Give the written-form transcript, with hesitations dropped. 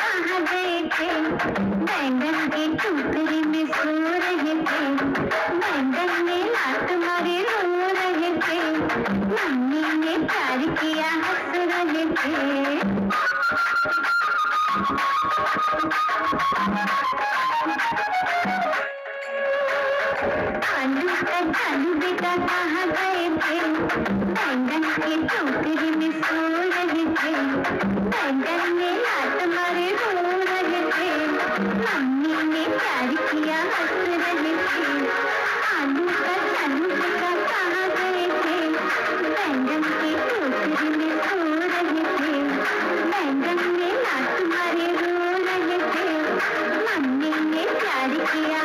कहाँ गए थे? बैंगन की टोकरी में सो रहे थे, बैंगन में लात मारे रो रहे थे, मम्मी ने प्यार किया हंस रहे थे। आलू कचालू बेटा कहाँ गए थे? बैंगन की टोकरी में सो रहे थे, बैंगन में लात मारे रो रहे थे, मम्मी ने प्यार किया हंस रहे थे। आलू कचालू बेटा कहाँ गए थे? बैंगन की टोकरी में सो रहे थे, बैंगन में लात मारे रो रहे थे, मम्मी ने प्यार किया